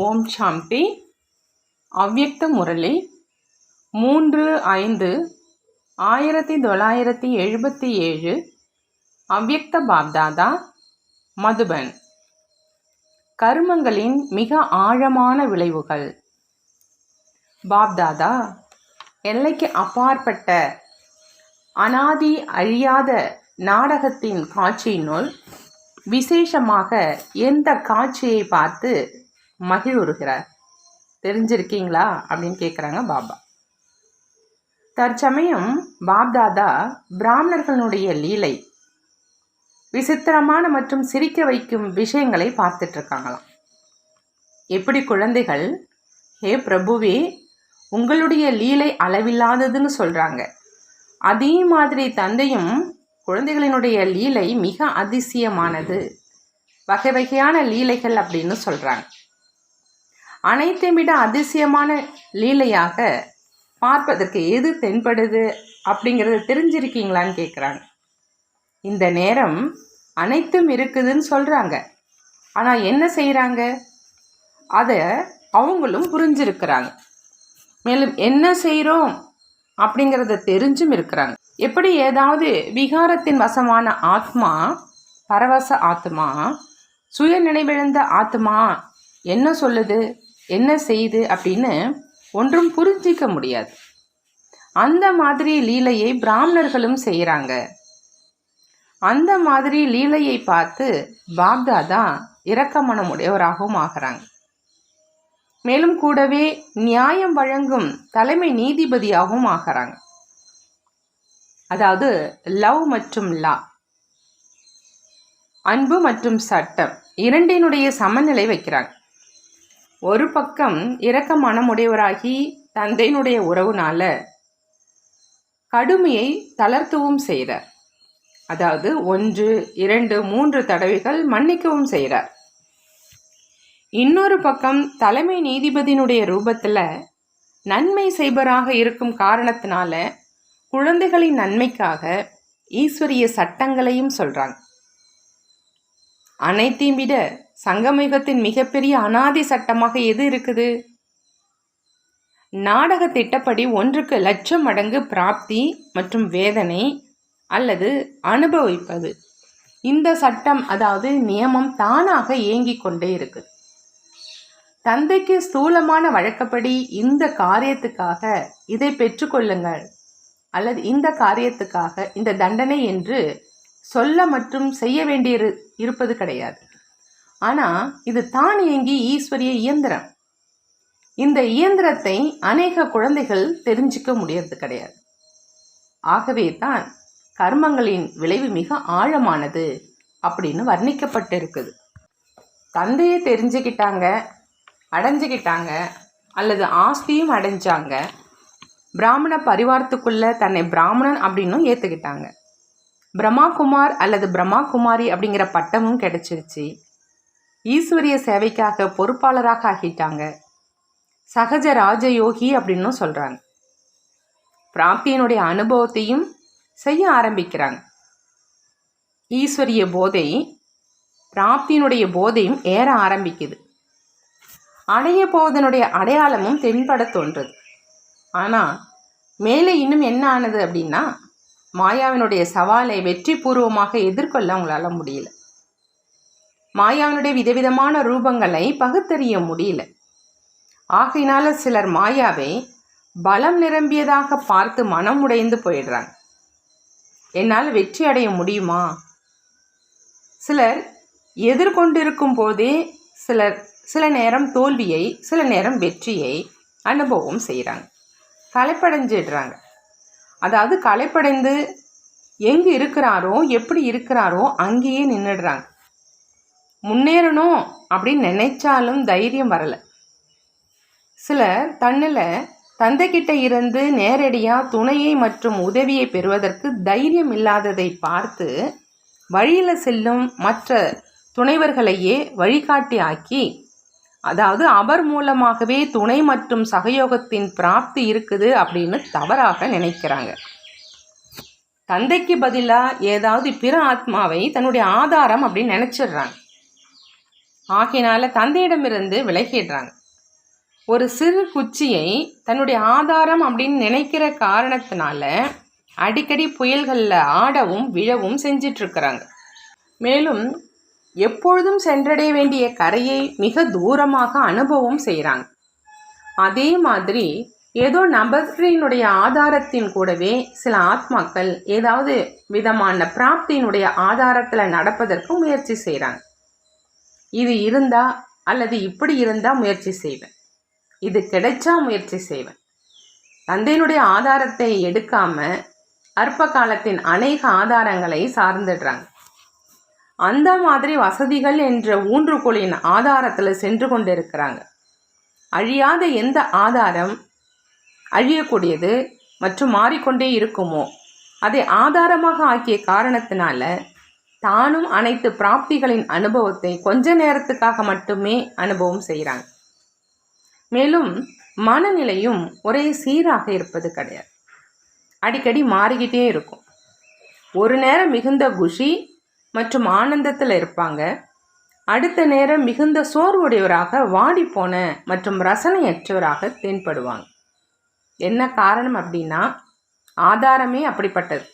ஓம் சாந்தி. அவ்யக்த முரளி 3/5/1977. அவ்யக்த பாப்தாதா, மதுபன். கர்மங்களின் மிக ஆழமான விளைவுகள். பாப்தாதா, எல்லைக்கு அப்பாற்பட்ட அனாதி அழியாத நாடகத்தின் காட்சியினுள் விசேஷமாக எந்த காட்சியை பார்த்து மகிழ்வுறுகிறார் தெரிஞ்சிருக்கீங்களா அப்படின்னு கேட்குறாங்க பாபா. தற்சமயம் பாப்தாதா பிராமணர்களுடைய லீலை, விசித்திரமான மற்றும் சிரிக்க வைக்கும் விஷயங்களை பார்த்துட்டு இருக்காங்களாம். எப்படி குழந்தைகள், ஹே பிரபுவே, உங்களுடைய லீலை அளவில்லாததுன்னு சொல்றாங்க. அதே மாதிரி தந்தையும் குழந்தைகளினுடைய லீலை மிக அதிசயமானது, வகை வகையான லீலைகள் அப்படின்னு சொல்றாங்க. அனைத்தை விட அதிசயமான லீலையாக பார்ப்பதற்கு எது தென்படுது அப்படிங்கிறத தெரிஞ்சிருக்கீங்களான்னு கேட்குறாங்க. இந்த நேரம் அனைத்தும் இருக்குதுன்னு சொல்கிறாங்க. ஆனால் என்ன செய்கிறாங்க, அதை அவங்களும் புரிஞ்சிருக்கிறாங்க. மேலும் என்ன செய்கிறோம் அப்படிங்கிறத தெரிஞ்சும் இருக்கிறாங்க. எப்படி ஏதாவது விகாரத்தின் வசமான ஆத்மா, பரவச ஆத்மா, சுய நினைவிழந்த ஆத்மா என்ன சொல்லுது, என்ன செய்யுது அப்படின்னு ஒன்றும் புரிஞ்சிக்க முடியாது. அந்த மாதிரி லீலையை பிராமணர்களும் செய்கிறாங்க. அந்த மாதிரி லீலையை பார்த்து பாப்தாதா இரக்க மனமுடையவராகவும் ஆகிறாங்க. மேலும் கூடவே நியாயம் வழங்கும் தலைமை நீதிபதியாகவும் ஆகிறாங்க. அதாவது லவ் மற்றும் லா, அன்பு மற்றும் சட்டம் இரண்டினுடைய சமநிலை வைக்கிறாங்க. ஒரு பக்கம் இரக்க மனமுடையவராகி தந்தையினுடைய உறவுனால கடுமையை தளர்த்தவும் செய்கிறார். அதாவது 1, 2, 3 தடவைகள் மன்னிக்கவும் செய்கிறார். இன்னொரு பக்கம் தலைமை நீதிபதியினுடைய ரூபத்தில் நன்மை செய்பவராக இருக்கும் காரணத்தினால குழந்தைகளின் நன்மைக்காக ஈஸ்வரிய சட்டங்களையும் சொல்றாங்க. அனைத்தையும் விட சங்கமயுகத்தின் மிகப்பெரிய அனாதி சட்டமாக எது இருக்குது? நாடக திட்டப்படி 1,00,000 மடங்கு பிராப்தி மற்றும் வேதனை அல்லது அனுபவிப்பது. இந்த சட்டம், அதாவது நியமம், தானாக இயங்கிக் கொண்டே இருக்கு. தந்தைக்கு ஸ்தூலமான வழக்கப்படி இந்த காரியத்துக்காக இதை பெற்றுக்கொள்ளுங்கள் அல்லது இந்த காரியத்துக்காக இந்த தண்டனை என்று சொல்ல மற்றும் செய்ய வேண்டிய இருப்பது கிடையாது. ஆனால் இது தான் இயங்கி ஈஸ்வரிய இயந்திரம். இந்த இயந்திரத்தை அநேக குழந்தைகள் தெரிஞ்சிக்க முடியறது கிடையாது. ஆகவே தான் கர்மங்களின் விளைவு மிக ஆழமானது அப்படின்னு வர்ணிக்கப்பட்டு இருக்குது. தந்தையை தெரிஞ்சுக்கிட்டாங்க, அடைஞ்சுக்கிட்டாங்க, அல்லது ஆஸ்தியும் அடைஞ்சாங்க. பிராமண பரிவாரத்துக்குள்ள தன்னை பிராமணன் அப்படின்னும் ஏற்றுக்கிட்டாங்க. பிரம்மா குமார் அல்லது பிரம்மா குமாரி அப்படிங்கிற பட்டமும் கிடைச்சிருச்சு. ஈஸ்வரிய சேவைக்காக பொறுப்பாளராக ஆகிட்டாங்க. சகஜ ராஜயோகி அப்படின்னும் சொல்கிறாங்க. பிராப்தியினுடைய அனுபவத்தையும் செய்ய ஆரம்பிக்கிறாங்க. ஈஸ்வரிய போதை, பிராப்தியினுடைய போதையும் ஏற ஆரம்பிக்குது. அடைய போவதனுடைய அடையாளமும் தென்பட தோன்றுது. ஆனால் மேலே இன்னும் என்ன ஆனது அப்படின்னா, மாயாவினுடைய சவாலை வெற்றி பூர்வமாக எதிர்கொள்ள அவங்களால முடியல. மாயாவினுடைய விதவிதமான ரூபங்களை பகுத்தறிய முடியல. ஆகையினால சிலர் மாயாவை பலம் நிரம்பியதாக பார்த்து மனம் உடைந்து போயிடுறாங்க. என்னால் வெற்றி அடைய முடியுமா? சிலர் எதிர்கொண்டிருக்கும் போதே சில நேரம் தோல்வியை, சில நேரம் வெற்றியை அனுபவம் செய்கிறாங்க. களைப்படைஞ்சிடுறாங்க. அதாவது களைப்படைந்து எங்கே இருக்கிறாரோ, எப்படி இருக்கிறாரோ அங்கேயே நின்றுடுறாங்க. முன்னேறணும் அப்படின்னு நினைச்சாலும் தைரியம் வரலை. சிலர் தன்னில் தந்தைக்கிட்ட இருந்து நேரடியாக துணையை மற்றும் உதவியை பெறுவதற்கு தைரியம் இல்லாததை பார்த்து வழியில் செல்லும் மற்ற துணைவர்களையே வழிகாட்டி ஆக்கி, அதாவது அவர் மூலமாகவே துணை மற்றும் சகயோகத்தின் பிராப்தி இருக்குது அப்படின்னு தவறாக நினைக்கிறாங்க. தந்தைக்கு பதிலாக ஏதாவது பிற ஆத்மாவை தன்னுடைய ஆதாரம் அப்படின்னு நினச்சிடுறாங்க. ஆகையினால தந்தையிடமிருந்து விலகிடுறாங்க. ஒரு சிறு குச்சியை தன்னுடைய ஆதாரம் அப்படின்னு நினைக்கிற காரணத்தினால அடிக்கடி புயல்களில் ஆடவும் விழவும் செஞ்சிட்ருக்கிறாங்க. மேலும் எப்பொழுதும் சென்றடைய வேண்டிய கரையை மிக தூரமாக அனுபவம் செய்கிறாங்க. அதே மாதிரி ஏதோ நபரினுடைய ஆதாரத்தின் கூடவே சில ஆத்மாக்கள் ஏதாவது விதமான பிராப்தியினுடைய ஆதாரத்தில் நடப்பதற்கு முயற்சி செய்கிறாங்க. இது இருந்தா அல்லது இப்படி இருந்தால் முயற்சி செய்வேன், இது கிடைச்சா முயற்சி செய்வேன். தந்தையினுடைய ஆதாரத்தை எடுக்காம அற்ப காலத்தின் அநேக ஆதாரங்களை சார்ந்துடுறாங்க. அந்த மாதிரி வசதிகள் என்ற ஊன்றுகோலின் ஆதாரத்தில் சென்று கொண்டு இருக்கிறாங்க. அழியாத எந்த ஆதாரம் அழியக்கூடியது மற்றும் மாறிக்கொண்டே இருக்குமோ அதை ஆதாரமாக ஆக்கிய காரணத்தினால தானும் அனைத்து பிராப்திகளின் அனுபவத்தை கொஞ்ச நேரத்துக்காக மட்டுமே அனுபவம் செய்கிறாங்க. மேலும் மனநிலையும் ஒரே சீராக இருப்பது கிடையாது, அடிக்கடி மாறிக்கிட்டே இருக்கும். ஒரு நேரம் மிகுந்த குஷி மற்றும் ஆனந்தத்தில் இருப்பாங்க, அடுத்த நேரம் மிகுந்த சோர்வுடையவராக வாடிப்போன மற்றும் ரசனையற்றவராக தென்படுவாங்க. என்ன காரணம் அப்படின்னா ஆதாரமே அப்படிப்பட்டது.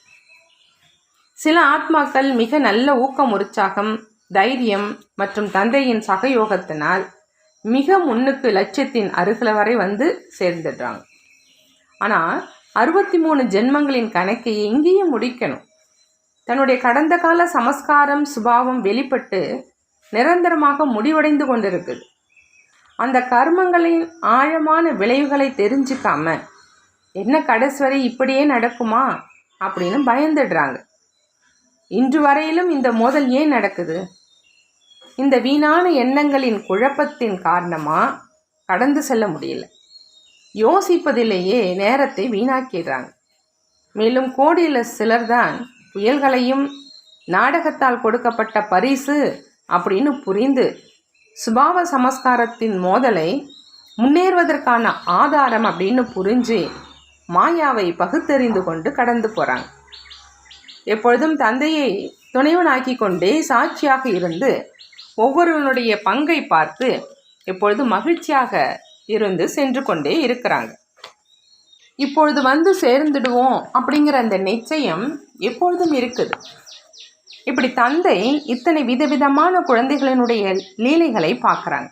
சில ஆத்மாக்கள் மிக நல்ல ஊக்கம், உற்சாகம், தைரியம் மற்றும் தந்தையின் சகயோகத்தினால் மிக முன்னுக்கு லட்சியத்தின் அருகில் வரை வந்து சேர்ந்துடுறாங்க. ஆனால் 63 ஜென்மங்களின் கணக்கை எங்கேயே முடிக்கணும். தன்னுடைய கடந்த கால சமஸ்காரம் சுபாவம் வெளிப்பட்டு நிரந்தரமாக முடிவடைந்து கொண்டிருக்குது. அந்த கர்மங்களின் ஆழமான விளைவுகளை தெரிஞ்சுக்காம என்ன கடைசி வரை இப்படியே நடக்குமா அப்படின்னு பயந்துடுறாங்க. இன்று வரையிலும் இந்த மோதல் ஏன் நடக்குது? இந்த வீணான எண்ணங்களின் குழப்பத்தின் காரணமாக கடந்து செல்ல முடியல. யோசிப்பதிலேயே நேரத்தை வீணாக்கிடுறாங்க. மேலும் கோடியில் சிலர் தான் புயல்களையும் நாடகத்தால் கொடுக்கப்பட்ட பரிசு அப்படின்னு புரிந்து சுபாவ சமஸ்காரத்தின் மோதலை முன்னேறுவதற்கான ஆதாரம் அப்படின்னு புரிஞ்சு மாயாவை பகுத்தறிந்து கொண்டு கடந்து போகிறாங்க. எப்பொழுதும் தந்தையை துணைவனாக்கி கொண்டே சாட்சியாக இருந்து ஒவ்வொருவனுடைய பங்கை பார்த்து எப்பொழுதும் மகிழ்ச்சியாக இருந்து சென்று கொண்டே இருக்கிறாங்க. இப்பொழுது வந்து சேர்ந்துடுவோம் அப்படிங்கிற அந்த நிச்சயம் எப்பொழுதும் இருக்குது. இப்படி தந்தை இத்தனை விதவிதமான குழந்தைகளினுடைய லீலைகளை பார்க்குறாங்க.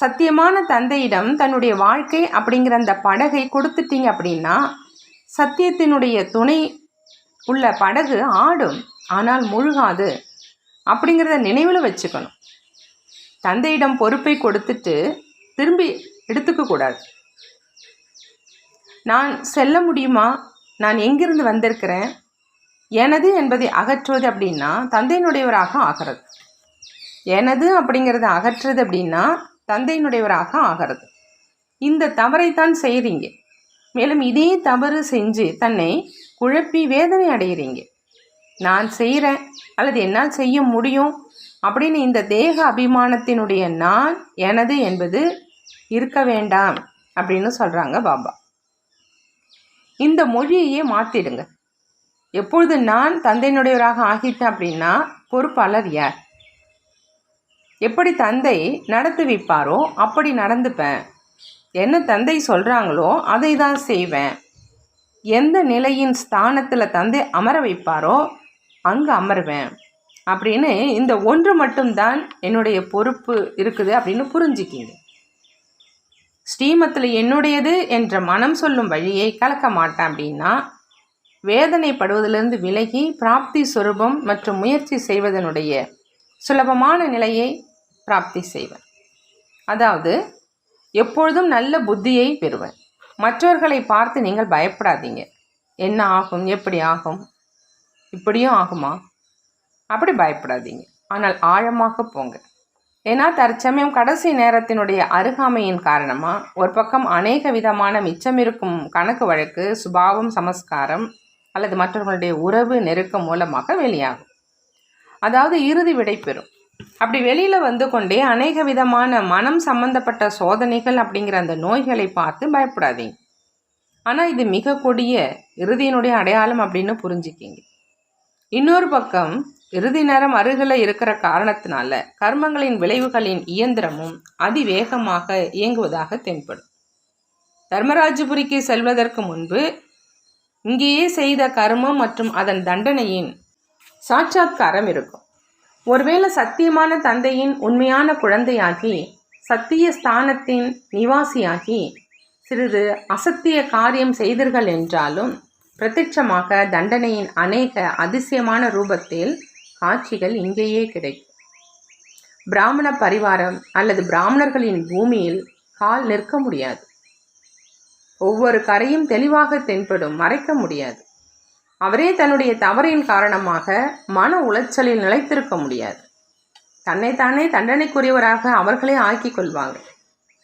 சத்தியமான தந்தையிடம் தன்னுடைய வாழ்க்கை அப்படிங்கிற அந்த படகை கொடுத்துட்டீங்க அப்படின்னா சத்தியத்தினுடைய துணை உள்ள படகு ஆடும், ஆனால் முழுகாது அப்படிங்கிறத நினைவில் வச்சுக்கணும். தந்தையிடம் பொறுப்பை கொடுத்துட்டு திரும்பி எடுத்துக்க கூடாது. நான் செல்ல முடியுமா, நான் எங்கிருந்து வந்திருக்கிறேன், எனது என்பதை அகற்றுவது அப்படின்னா தந்தையினுடையவராக ஆகிறது. எனது அப்படிங்கிறத அகற்றுறது அப்படின்னா தந்தையினுடையவராக ஆகிறது. இந்த தவறைத்தான் செய்கிறீங்க. மேலும் இதே தவறு செஞ்சு தன்னை குழப்பி வேதனை அடைகிறீங்க. நான் செய்கிறேன் அல்லது என்னால் செய்ய முடியும் அப்படின்னு இந்த தேக அபிமானத்தினுடைய நான் எனது என்பது இருக்க வேண்டாம் அப்படின்னு சொல்கிறாங்க பாபா. இந்த மொழியையே மாற்றிடுங்க. எப்பொழுது நான் தந்தையினுடையவராக ஆகிட்டேன் அப்படின்னா பொறுப்பாளர் யார்? எப்படி தந்தை நடத்தி வைப்பாரோ அப்படி நடந்துப்பேன். என்ன தந்தை சொல்கிறாங்களோ அதை தான் செய்வேன். எந்த நிலையின் ஸ்தானத்தில் தந்தை அமர வைப்பாரோ அங்கே அமருவேன் அப்படின்னு இந்த ஒன்று மட்டும்தான் என்னுடைய பொறுப்பு இருக்குது அப்படின்னு புரிஞ்சுக்கிங்க. ஸ்ரீமத்தில் என்னுடையது என்ற மனம் சொல்லும் வழியை கலக்க மாட்டேன் அப்படின்னா வேதனைப்படுவதிலிருந்து விலகி பிராப்தி சொரூபம் மற்றும் முயற்சி செய்வதனுடைய சுலபமான நிலையை பிராப்தி செய்வேன். அதாவது எப்பொழுதும் நல்ல புத்தியை பெறுவேன். மற்றவர்களை பார்த்து நீங்கள் பயப்படாதீங்க. என்ன ஆகும், எப்படி ஆகும், இப்படியும் ஆகுமா, அப்படி பயப்படாதீங்க. ஆனால் ஆழமாக போங்க. ஏன்னா தற்சமயம் கடைசி நேரத்தினுடைய அருகாமையின் காரணமாக ஒரு பக்கம் அநேக விதமான மிச்சம் இருக்கும் கணக்கு வழக்கு, சுபாவம், சமஸ்காரம் அல்லது மற்றவர்களுடைய உறவு நெருக்கம் மூலமாக வெளியாகும். அதாவது இறுதி விடை பெறும். அப்படி வெளியில் வந்து கொண்டே அநேக விதமான மனம் சம்பந்தப்பட்ட சோதனைகள் அப்படிங்கிற அந்த நோய்களை பார்த்து பயப்படாதீங்க. ஆனால் இது மிக கொடிய இறுதியினுடைய அடையாளம் அப்படின்னு புரிஞ்சுக்கிங்க. இன்னொரு பக்கம் இறுதி நேரம் அருகில் இருக்கிற காரணத்தினால கர்மங்களின் விளைவுகளின் இயந்திரமும் அதிவேகமாக இயங்குவதாக தென்படும். தர்மராஜபுரிக்கு செல்வதற்கு முன்பு இங்கேயே செய்த கர்மம் மற்றும் அதன் தண்டனையின் சாட்சாத்காரம் இருக்கும். ஒருவேளை சத்தியமான தந்தையின் உண்மையான குழந்தையாகி சத்திய ஸ்தானத்தின் நிவாசியாகி சிறிது அசத்திய காரியம் செய்தீர்கள் என்றாலும் பிரத்யட்சமாக தண்டனையின் அநேக அதிசயமான ரூபத்தில் காட்சிகள் இங்கேயே கிடைக்கும். பிராமண பரிவாரம் அல்லது பிராமணர்களின் பூமியில் கால் நிற்க முடியாது. ஒவ்வொரு கரையும் தெளிவாக தென்படும், மறைக்க முடியாது. அவரே தன்னுடைய தவறின் காரணமாக மன உளைச்சலில் நிலைத்திருக்க முடியாது. தன்னைத்தானே தண்டனைக்குரியவராக அவர்களே ஆக்கிக் கொள்வாங்க.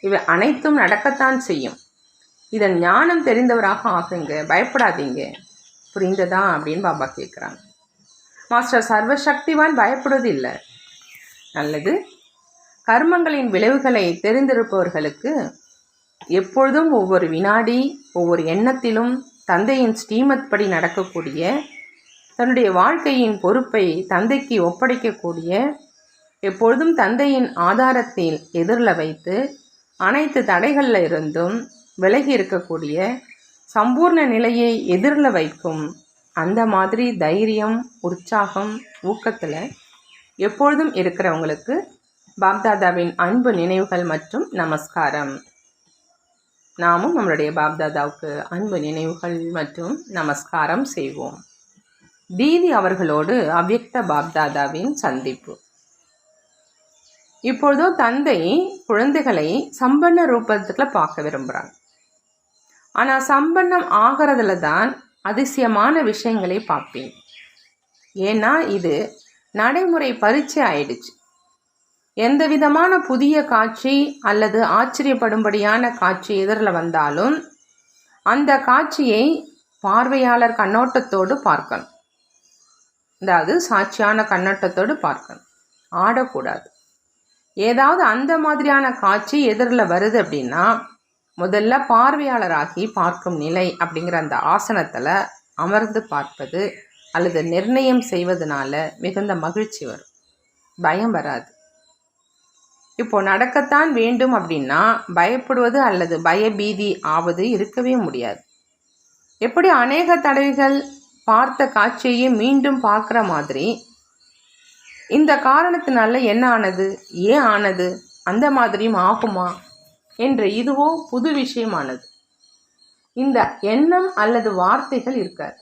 இவை அனைத்தும் நடக்கத்தான் செய்யும். இதன் ஞானம் தெரிந்தவராக ஆகுங்க, பயப்படாதீங்க. புரிந்ததா அப்படின்னு பாபா கேட்குறாங்க. மாஸ்டர் சர்வசக்திவான் பயப்படுவது இல்லை. நல்லது. கர்மங்களின் விளைவுகளை தெரிந்திருப்பவர்களுக்கு எப்பொழுதும் ஒவ்வொரு வினாடி ஒவ்வொரு எண்ணத்திலும் தந்தையின் ஸ்ரீமத் படி நடக்கக்கூடிய, தன்னுடைய வாழ்க்கையின் பொறுப்பை தந்தைக்கு ஒப்படைக்கக்கூடிய, எப்பொழுதும் தந்தையின் ஆதாரத்தில் எதிரில் வைத்து அனைத்து தடைகளில் இருந்தும் விலகி இருக்கக்கூடிய சம்பூர்ண நிலையை எதிரில் வைக்கும் அந்த மாதிரி தைரியம், உற்சாகம், ஊக்கத்தில் எப்பொழுதும் இருக்கிறவங்களுக்கு பாப்தாதாவின் அன்பு நினைவுகள் மற்றும் நமஸ்காரம். நாமும் நம்மளுடைய பாப்தாதாவுக்கு அன்பு நினைவுகள் மற்றும் நமஸ்காரம் செய்வோம். தீதி அவர்களோடு அவ்யக்த பாப்தாதாவின் சந்திப்பு. இப்பொழுதோ தந்தை குழந்தைகளை சம்பன்ன ரூபத்தில் பார்க்க விரும்புகிறாங்க. ஆனால் சம்பன்னம் ஆகிறதுல தான் அதிசயமான விஷயங்களை பார்ப்பேன். ஏன்னா இது நடைமுறை பரீட்சை ஆயிடுச்சு. எந்த விதமான புதிய காட்சி அல்லது ஆச்சரியப்படும்படியான காட்சி எதிரில் வந்தாலும் அந்த காட்சியை பார்வையாளர் கண்ணோட்டத்தோடு பார்க்கணும். அதாவது சாட்சியான கண்ணோட்டத்தோடு பார்க்கணும், ஆடக்கூடாது. ஏதாவது அந்த மாதிரியான காட்சி எதிரில் வருது அப்படின்னா முதல்ல பார்வையாளராகி பார்க்கும் நிலை அப்படிங்கிற அந்த ஆசனத்தில் அமர்ந்து பார்ப்பது அல்லது நிர்ணயம் செய்வதனால மிகுந்த மகிழ்ச்சி வரும், பயம் வராது. இப்போ நடக்கத்தான் வேண்டும் அப்படின்னா பயப்படுவது அல்லது பயபீதி ஆவது இருக்கவே முடியாது. எப்படி அநேக தடவைகள் பார்த்த காட்சியை மீண்டும் பார்க்குற மாதிரி இந்த காரணத்தினால என்ன ஆனது, ஏன் ஆனது, அந்த மாதிரியும் ஆகுமா என்று இதுவோ புது விஷயமானது. இந்த எண்ணம் அல்லது வார்த்தைகள் இருக்காது.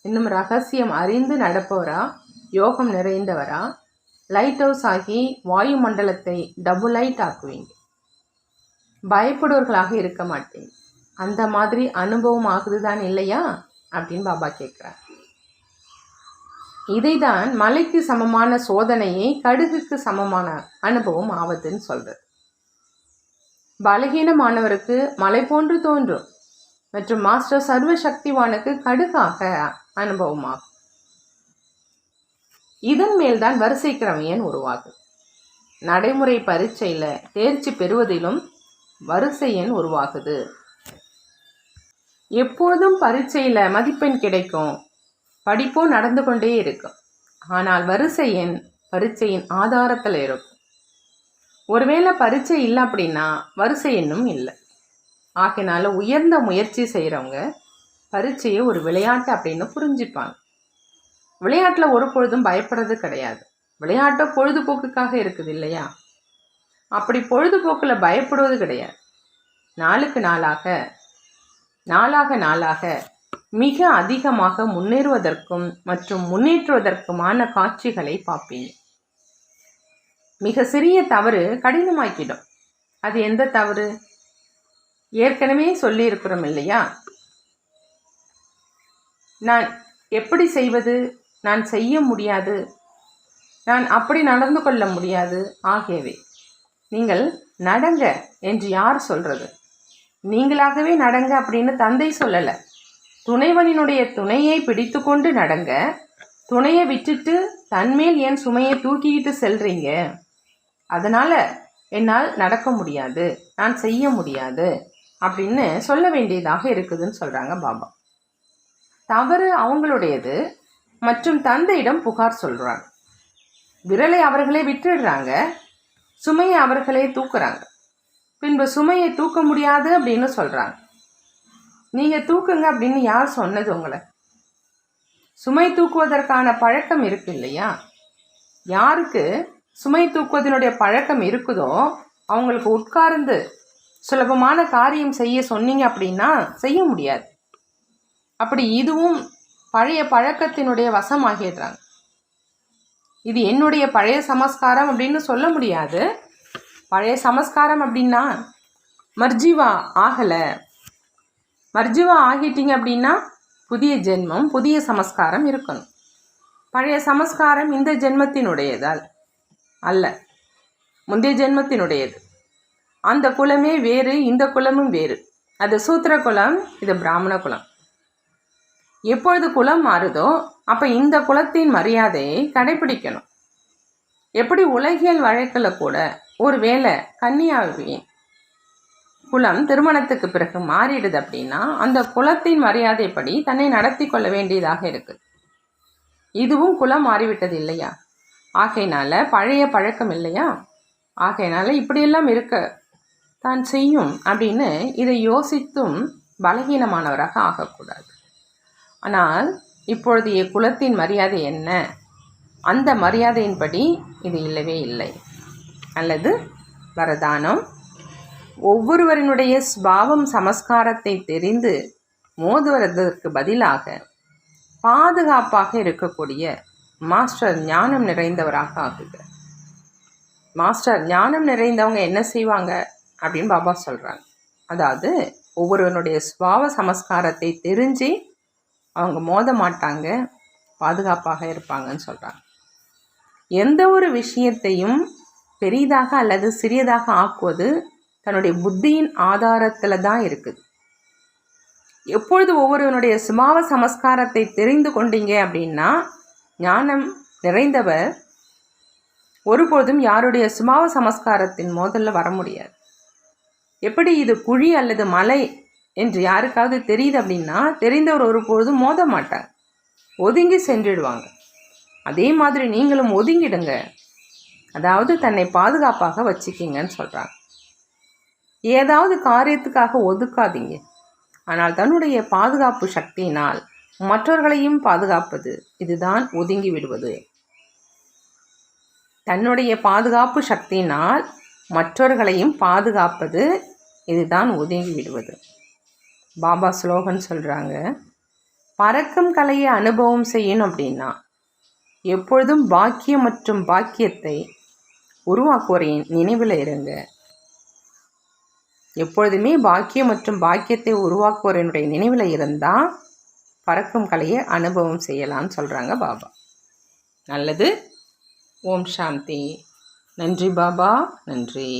இன்னும் ரகசியம் அறிந்து நடப்பவரா, யோகம் நிறைந்தவரா, லைட் ஹவுஸ் ஆகி வாயு மண்டலத்தை டபுள் லைட் ஆக்குவீங்க. பயப்படுவர்களாக இருக்க மாட்டீங்க. அந்த மாதிரி அனுபவம் ஆகுதுதான் இல்லையா அப்படின்னு பாபா கேட்குறார். இதைதான் மலைக்கு சமமான சோதனையை கடுகுக்கு சமமான அனுபவம் ஆவதுன்னு சொல்றது. பலகீனமானவருக்கு மலை போன்று தோன்றும் மற்றும் மாஸ்டர் சர்வசக்திவானுக்கு கடுகாக அனுபவமாகும். இதன் மேல்தான் வரிசை கிரமியன் உருவாகும். நடைமுறை பரீட்சையில் தேர்ச்சி பெறுவதிலும் வரிசை எண் உருவாகுது. எப்போதும் பரீட்சையில் மதிப்பெண் கிடைக்கும், படிப்பும் நடந்து கொண்டே இருக்கும். ஆனால் வரிசை எண் பரீட்சையின் ஆதாரத்தில் இருக்கும். ஒருவேளை பரீட்சை இல்லை அப்படின்னா வரிசை எண்ணும் இல்லை. ஆகையினால உயர்ந்த முயற்சி செய்கிறவங்க பரீட்சையை ஒரு விளையாட்டு அப்படின்னு புரிஞ்சுப்பாங்க. விளையாட்டில் ஒரு பொழுதும் பயப்படுறது கிடையாது. விளையாட்டை பொழுதுபோக்குக்காக இருக்குது இல்லையா? அப்படி பொழுதுபோக்கில் பயப்படுவது கிடையாது. நாளுக்கு நாளாக மிக அதிகமாக முன்னேறுவதற்கும் மற்றும் முன்னேற்றுவதற்குமான காட்சிகளை பார்ப்பீங்க. மிக சிறிய தவறு கடினமாக்கிடும். அது எந்த தவறு? ஏற்கனவே சொல்லி இருக்கிறோம் இல்லையா? நான் எப்படி செய்வது, நான் செய்ய முடியாது, நான் அப்படி நடந்து கொள்ள முடியாது ஆகியவை. நீங்கள் நடங்க என்று யார் சொல்றது? நீங்களாகவே நடங்க அப்படின்னு தந்தை சொல்லலை. துணைவனினுடைய துணையை பிடித்து கொண்டு நடங்க. துணையை விட்டுட்டு தன்மேல் ஏன் சுமையை தூக்கிக்கிட்டு செல்றீங்க? அதனால் என்னால் நடக்க முடியாது, நான் செய்ய முடியாது அப்படின்னு சொல்ல வேண்டியதாக இருக்குதுன்னு சொல்கிறாங்க பாபா. தவறு அவங்களுடையது மற்றும் தந்தையிடம் புகார் சொல்கிறாங்க. விரலை அவர்களே விட்டுடுறாங்க, சுமையை அவர்களே தூக்குறாங்க. பின்பு சுமையை தூக்க முடியாது அப்படின்னு சொல்கிறாங்க. நீங்கள் தூக்குங்க அப்படின்னு யார் சொன்னது உங்களை? சுமை தூக்குவதற்கான பழக்கம் இருக்கு இல்லையா? யாருக்கு சுமை தூக்குவதனுடைய பழக்கம் இருக்குதோ அவங்களுக்கு உட்கார்ந்து சுலபமான காரியம் செய்ய சொன்னீங்க அப்படின்னா செய்ய முடியாது. அப்படி இதுவும் பழைய பழக்கத்தினுடைய வசமாகிடுறாங்க. இது என்னுடைய பழைய சமஸ்காரம் அப்படின்னு சொல்ல முடியாது. பழைய சமஸ்காரம் அப்படின்னா மர்ஜீவா ஆகலை. மர்ஜீவா ஆகிட்டீங்க அப்படின்னா புதிய ஜென்மம், புதிய சமஸ்காரம் இருக்கணும். பழைய சமஸ்காரம் இந்த ஜென்மத்தினுடையதால் அல்ல, முந்தைய ஜென்மத்தினுடையது. அந்த குலமே வேறு, இந்த குலமும் வேறு. அது சூத்திர குலம், இது பிராமண குலம். எப்பொழுது குலம் மாறுதோ அப்போ இந்த குலத்தின் மரியாதையை கடைபிடிக்கணும். எப்படி உலகியல் வழக்கில் கூட ஒரு வேளை கன்னியாவின் குலம் திருமணத்துக்கு பிறகு மாறிடுது அப்படின்னா அந்த குலத்தின் மரியாதைப்படி தன்னை நடத்தி கொள்ள வேண்டியதாக இருக்குது. இதுவும் குலம் மாறிவிட்டது இல்லையா? ஆகையினால பழைய பழக்கம் இல்லையா? ஆகையினால இப்படியெல்லாம் இருக்க தான் செய்யும் அப்படின்னு இதை யோசித்தும் பலகீனமானவராக ஆகக்கூடாது. ஆனால் இப்பொழுதைய குலத்தின் மரியாதை என்ன? அந்த மரியாதையின்படி இது இல்லவே இல்லை. அல்லது வரதானம், ஒவ்வொருவரினுடைய ஸ்பாவம் சமஸ்காரத்தை தெரிந்து மோதுவதற்கு பதிலாக பாதுகாப்பாக இருக்கக்கூடிய மாஸ்டர் ஞானம் நிறைந்தவராக ஆகுக. மாஸ்டர் ஞானம் நிறைந்தவங்க என்ன செய்வாங்க அப்படின்னு பாபா சொல்கிறாங்க. அதாவது ஒவ்வொருவனுடைய ஸ்பாவ சமஸ்காரத்தை தெரிஞ்சு அவங்க மோத மாட்டாங்க, பாதுகாப்பாக இருப்பாங்கன்னு சொல்கிறாங்க. எந்த ஒரு விஷயத்தையும் பெரிதாக அல்லது சிறியதாக ஆக்குவது தன்னுடைய புத்தியின் ஆதாரத்தில் தான் இருக்குது. எப்பொழுது ஒவ்வொருவனுடைய சுபாவ சமஸ்காரத்தை தெரிந்து கொண்டீங்க அப்படின்னா ஞானம் நிறைந்தவர் ஒருபோதும் யாருடைய சுபாவ சமஸ்காரத்தின் மோதல்ல வர முடியாது. எப்படி இது குழி அல்லது மலை என்று யாருக்காவது தெரியுது அப்படின்னா தெரிந்தவர் ஒருபொழுதும் மோத மாட்டார், ஒதுங்கி சென்றுடுவாங்க. அதே மாதிரி நீங்களும் ஒதுங்கிடுங்க, அதாவது தன்னை பாதுகாப்பாக வச்சுக்கிங்கன்னு சொல்கிறாங்க. ஏதாவது காரியத்துக்காக ஒதுக்காதீங்க, ஆனால் தன்னுடைய பாதுகாப்பு சக்தியினால் மற்றவர்களையும் பாதுகாப்பது, இதுதான் ஒதுங்கி விடுவது. தன்னுடைய பாதுகாப்பு சக்தியினால் மற்றவர்களையும் பாதுகாப்பது, இதுதான் ஒதுங்கி விடுவது. பாபா ஸ்லோகன் சொல்கிறாங்க, பறக்கும் கலையை அனுபவம் செய்யணும் அப்படின்னா எப்பொழுதும் பாக்கியம் மற்றும் பாக்கியத்தை உருவாக்குவோரின் நினைவில் இருங்க. எப்பொழுதுமே பாக்கியம் மற்றும் பாக்கியத்தை உருவாக்குவோரினுடைய நினைவில் இருந்தால் பறக்கும் கலையை அனுபவம் செய்யலாம்னு சொல்கிறாங்க பாபா. நல்லது. ஓம் சாந்தி. நன்றி பாபா, நன்றி.